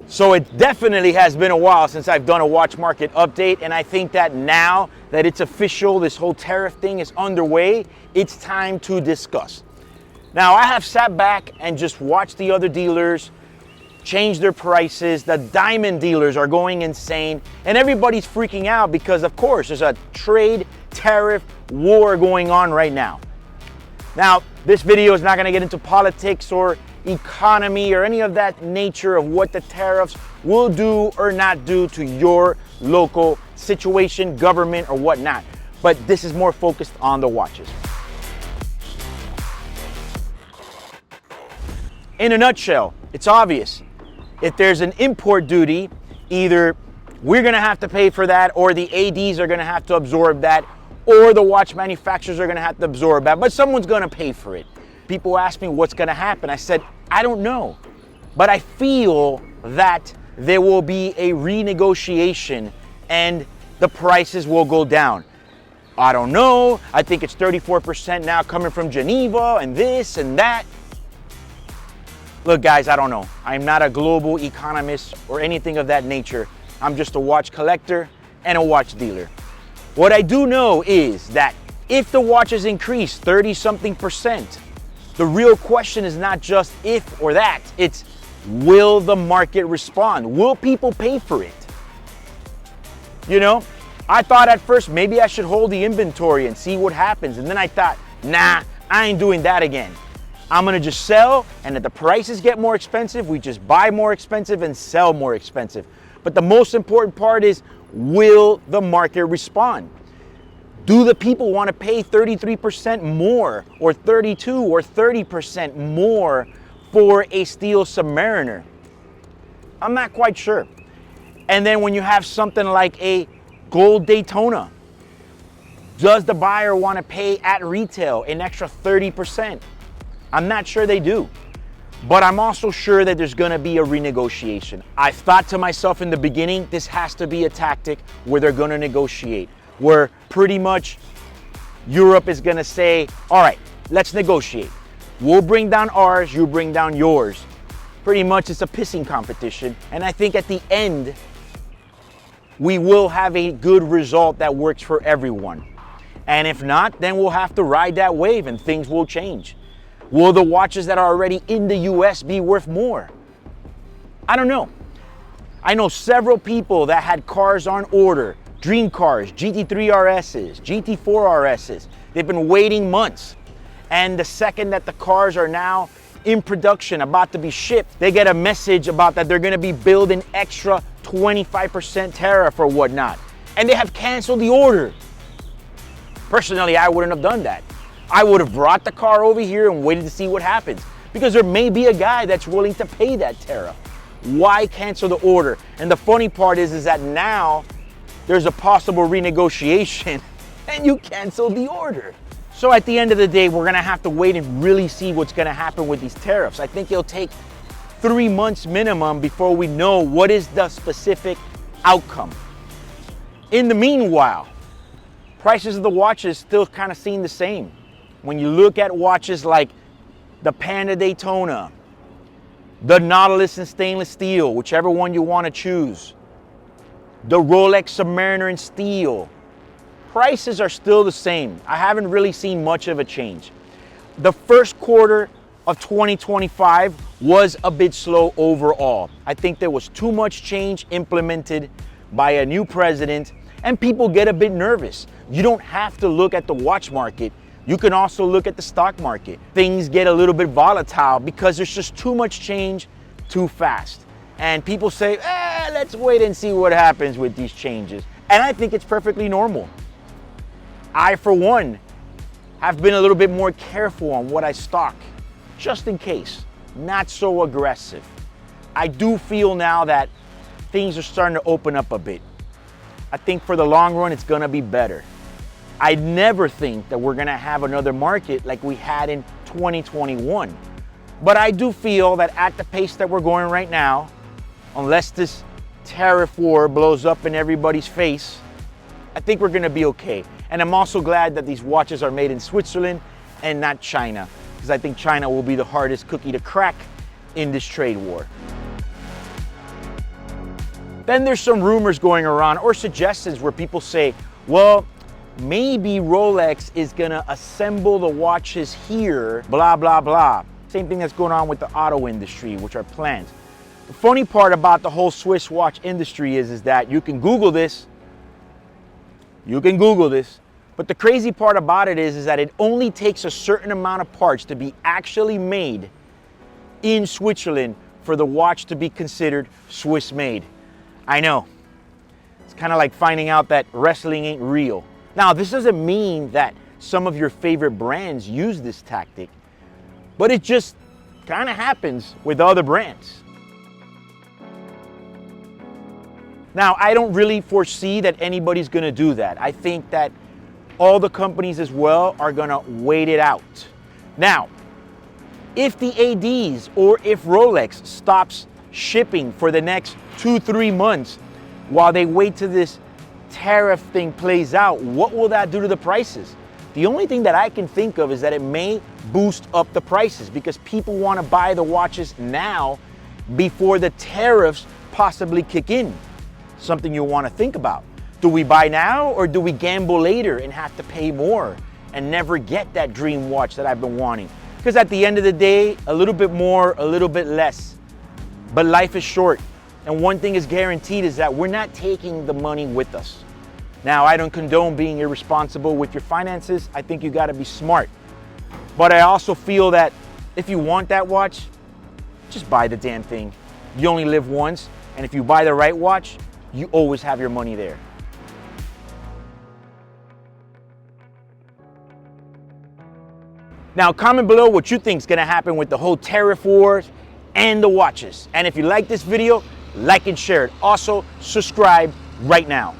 So it definitely has been a while since I've done a watch market update, and I think that now that it's official, this whole tariff thing is underway, it's time to discuss. Now, I have sat back and just watched the other dealers change their prices. The diamond dealers are going insane, and everybody's freaking out because, of course, there's a trade tariff war going on right now. Now, this video is not going to get into politics or economy or any of that nature of what the tariffs will do or not do to your local situation, government, or whatnot. But this is more focused on the watches. In a nutshell, it's obvious. If there's an import duty, either we're going to have to pay for that, or the ADs are going to have to absorb that, or the watch manufacturers are going to have to absorb that, but someone's going to pay for it. People ask me what's going to happen. I said, I don't know, but I feel that there will be a renegotiation and the prices will go down. I don't know. I think it's 34% now coming from Geneva and this and that. Look, guys, I don't know. I'm not a global economist or anything of that nature. I'm just a watch collector and a watch dealer. What I do know is that if the watches increase 30-something%, the real question is not just if or that, it's will the market respond? Will people pay for it? You know, I thought at first maybe I should hold the inventory and see what happens. And then I thought, nah, I ain't doing that again. I'm gonna just sell, and if the prices get more expensive, we just buy more expensive and sell more expensive. But the most important part is, will the market respond? Do the people want to pay 33% more or 32 or 30% more for a steel Submariner? I'm not quite sure. And then when you have something like a gold Daytona, does the buyer want to pay at retail an extra 30%? I'm not sure they do. But I'm also sure that there's going to be a renegotiation. I thought to myself in the beginning, this has to be a tactic where they're going to negotiate, where pretty much Europe is going to say, all right, let's negotiate. We'll bring down ours, you bring down yours. Pretty much it's a pissing competition. And I think at the end, we will have a good result that works for everyone. And if not, then we'll have to ride that wave and things will change. Will the watches that are already in the US be worth more? I don't know. I know several people that had cars on order, dream cars, GT3 RSs, GT4 RSs. They've been waiting months. And the second that the cars are now in production, about to be shipped, they get a message about that they're gonna be building extra 25% tariff or whatnot. And they have canceled the order. Personally, I wouldn't have done that. I would have brought the car over here and waited to see what happens, because there may be a guy that's willing to pay that tariff. Why cancel the order? And the funny part is that now there's a possible renegotiation and you cancel the order. So at the end of the day, we're gonna have to wait and really see what's gonna happen with these tariffs. I think it'll take 3 months minimum before we know what is the specific outcome. In the meanwhile, prices of the watches still kind of seem the same. When you look at watches like the Panda Daytona, the Nautilus in stainless steel, whichever one you want to choose, the Rolex Submariner in steel, prices are still the same. I haven't really seen much of a change. The first quarter of 2025 was a bit slow overall. I think there was too much change implemented by a new president, and people get a bit nervous. You don't have to look at the watch market. You can also look at the stock market. Things get a little bit volatile because there's just too much change too fast. And people say, let's wait and see what happens with these changes. And I think it's perfectly normal. I, for one, have been a little bit more careful on what I stock, just in case. Not so aggressive. I do feel now that things are starting to open up a bit. I think for the long run, it's gonna be better. I never think that we're gonna have another market like we had in 2021. But I do feel that at the pace that we're going right now, unless this tariff war blows up in everybody's face, I think we're gonna be okay. And I'm also glad that these watches are made in Switzerland and not China, because I think China will be the hardest cookie to crack in this trade war. Then there's some rumors going around or suggestions where people say, well, maybe Rolex is gonna assemble the watches here, blah, blah, blah. Same thing that's going on with the auto industry, which are plans. The funny part about the whole Swiss watch industry is that you can Google this. You can Google this. But the crazy part about it is that it only takes a certain amount of parts to be actually made in Switzerland for the watch to be considered Swiss made. I know. It's kind of like finding out that wrestling ain't real. Now, this doesn't mean that some of your favorite brands use this tactic, but it just kind of happens with other brands. Now, I don't really foresee that anybody's gonna do that. I think that all the companies as well are gonna wait it out. Now, if the ADs or if Rolex stops shipping for the next 2-3 months while they wait till this tariff thing plays out, what will that do to the prices? The only thing that I can think of is that it may boost up the prices because people want to buy the watches now before the tariffs possibly kick in. Something you want to think about. Do we buy now or do we gamble later and have to pay more and never get that dream watch that I've been wanting? Because at the end of the day, a little bit more, a little bit less. But life is short. And one thing is guaranteed is that we're not taking the money with us. Now, I don't condone being irresponsible with your finances. I think you got to be smart. But I also feel that if you want that watch, just buy the damn thing. You only live once. And if you buy the right watch, you always have your money there. Now, comment below what you think is going to happen with the whole tariff wars and the watches. And if you like this video, like and share it. Also, subscribe right now.